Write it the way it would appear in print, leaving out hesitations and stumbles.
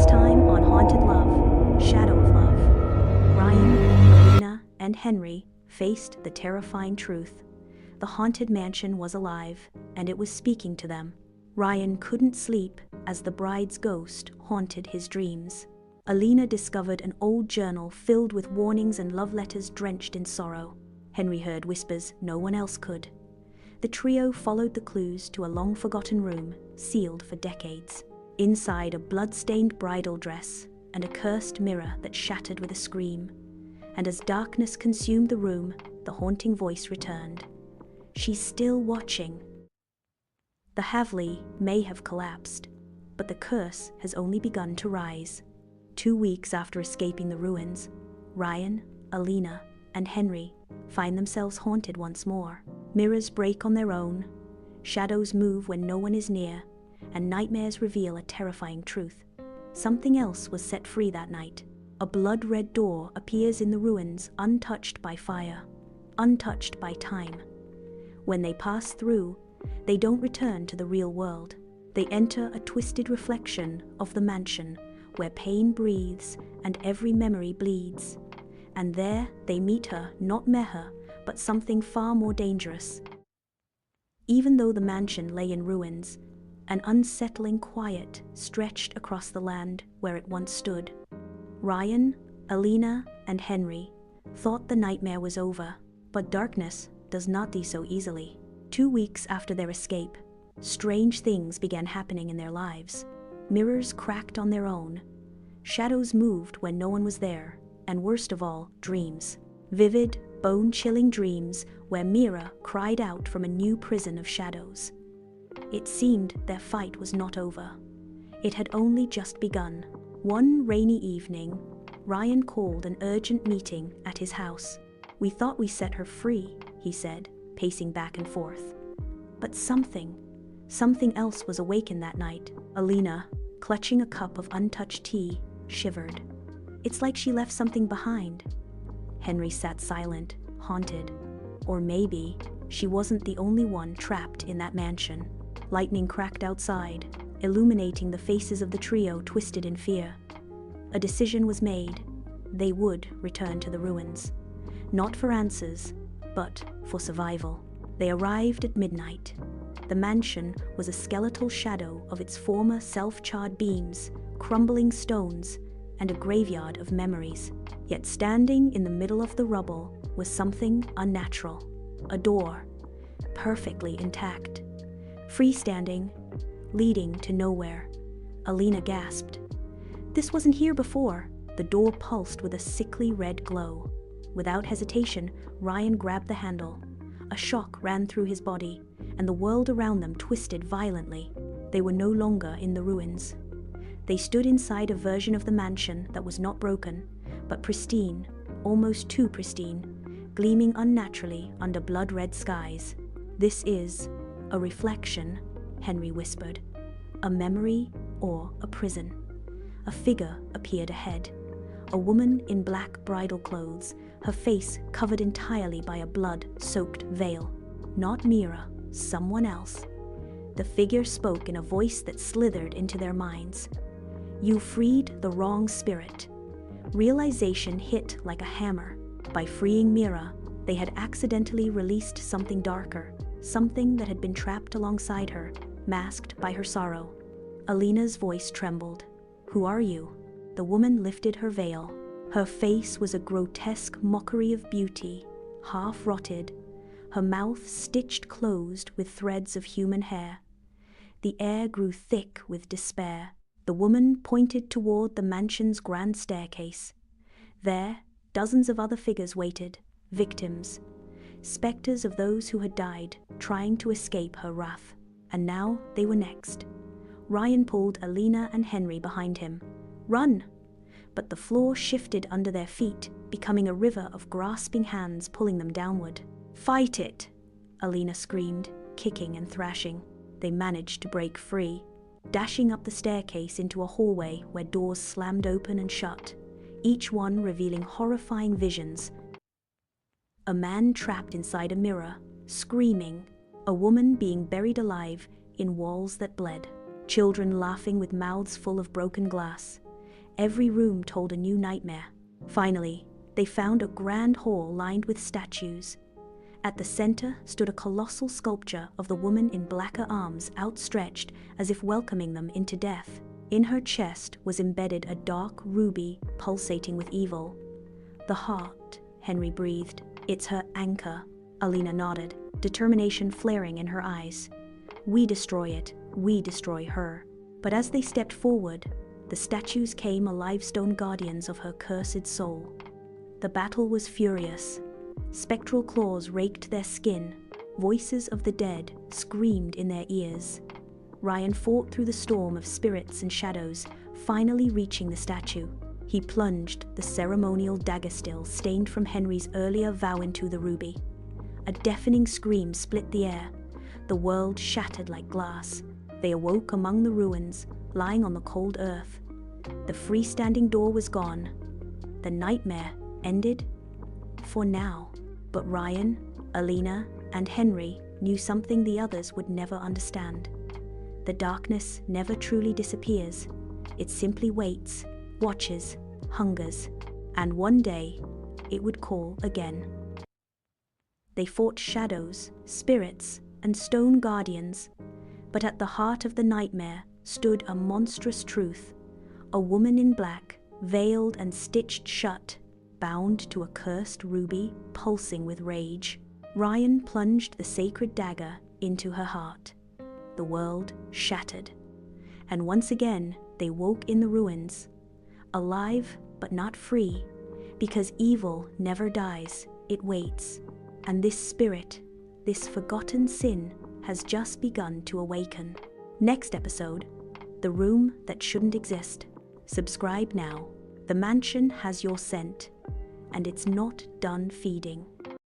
Next time on Haunted Love, Shadow of Love, Ryan, Alina, and Henry faced the terrifying truth. The haunted mansion was alive, and it was speaking to them. Ryan couldn't sleep as the bride's ghost haunted his dreams. Alina discovered an old journal filled with warnings and love letters drenched in sorrow. Henry heard whispers no one else could. The trio followed the clues to a long-forgotten room, sealed for decades. Inside, a blood-stained bridal dress and a cursed mirror that shattered with a scream. And as darkness consumed the room, the haunting voice returned. "She's still watching." The Havli may have collapsed, but the curse has only begun to rise. 2 weeks after escaping the ruins, Ryan, Alina, and Henry find themselves haunted once more. Mirrors break on their own, shadows move when no one is near, and nightmares reveal a terrifying truth. Something else was set free that night. A blood-red door appears in the ruins, untouched by fire, untouched by time. When they pass through, they don't return to the real world. They enter a twisted reflection of the mansion, where pain breathes and every memory bleeds. And there they meet her, not Meher, but something far more dangerous. Even though the mansion lay in ruins, an unsettling quiet stretched across the land where it once stood. Ryan, Alina, and Henry thought the nightmare was over, but darkness does not do so easily. 2 weeks after their escape, strange things began happening in their lives. Mirrors cracked on their own, shadows moved when no one was there, and worst of all, dreams. Vivid, bone-chilling dreams where Mira cried out from a new prison of shadows. It seemed their fight was not over. It had only just begun. One rainy evening, Ryan called an urgent meeting at his house. "We thought we set her free," he said, pacing back and forth. But something else was awakened that night. Alina, clutching a cup of untouched tea, shivered. "It's like she left something behind." Henry sat silent, haunted. Or maybe she wasn't the only one trapped in that mansion. Lightning cracked outside, illuminating the faces of the trio twisted in fear. A decision was made. They would return to the ruins. Not for answers, but for survival. They arrived at midnight. The mansion was a skeletal shadow of its former self-charred beams, crumbling stones, and a graveyard of memories. Yet standing in the middle of the rubble was something unnatural. A door, perfectly intact, freestanding, leading to nowhere. Alina gasped. This wasn't here before. The door pulsed with a sickly red glow. Without hesitation, Ryan grabbed the handle. A shock ran through his body, and the world around them twisted violently. They were no longer in the ruins. They stood inside a version of the mansion that was not broken, but pristine, almost too pristine, gleaming unnaturally under blood-red skies. "This is a reflection," Henry whispered. "A memory or a prison." A figure appeared ahead. A woman in black bridal clothes, her face covered entirely by a blood-soaked veil. Not Mira, someone else. The figure spoke in a voice that slithered into their minds. "You freed the wrong spirit." Realization hit like a hammer. By freeing Mira, they had accidentally released something darker, something that had been trapped alongside her, masked by her sorrow. Alina's voice trembled. "Who are you?" The woman lifted her veil. Her face was a grotesque mockery of beauty, half-rotted, her mouth stitched closed with threads of human hair. The air grew thick with despair. The woman pointed toward the mansion's grand staircase. There, dozens of other figures waited, victims, specters of those who had died, trying to escape her wrath. And now they were next. Ryan pulled Alina and Henry behind him. "Run!" But the floor shifted under their feet, becoming a river of grasping hands pulling them downward. "Fight it!" Alina screamed, kicking and thrashing. They managed to break free, dashing up the staircase into a hallway where doors slammed open and shut, each one revealing horrifying visions. A man trapped inside a mirror, screaming, a woman being buried alive in walls that bled, children laughing with mouths full of broken glass, Every room told a new nightmare. Finally, they found a grand hall lined with statues. At the center stood a colossal sculpture of the woman in blacker arms outstretched as if welcoming them into death. In her chest was embedded a dark ruby pulsating with evil. "The heart," Henry breathed. "It's her anchor." Alina nodded, determination flaring in her eyes. "We destroy it, we destroy her." But as they stepped forward, the statues came alive, stone guardians of her cursed soul. The battle was furious. Spectral claws raked their skin. Voices of the dead screamed in their ears. Ryan fought through the storm of spirits and shadows, finally reaching the statue. He plunged the ceremonial dagger still stained from Henry's earlier vow into the ruby. A deafening scream split the air. The world shattered like glass. They awoke among the ruins, lying on the cold earth. The freestanding door was gone. The nightmare ended for now. But Ryan, Alina, and Henry knew something the others would never understand. The darkness never truly disappears. It simply waits, watches, hungers, and one day it would call again. They fought shadows, spirits, and stone guardians, but at the heart of the nightmare stood a monstrous truth. A woman in black, veiled and stitched shut, bound to a cursed ruby, pulsing with rage. Ryan plunged the sacred dagger into her heart. The world shattered. And once again, they woke in the ruins, alive but not free, because evil never dies, it waits. And this spirit, this forgotten sin, has just begun to awaken. Next episode, The Room That Shouldn't Exist. Subscribe now. The mansion has your scent, and it's not done feeding.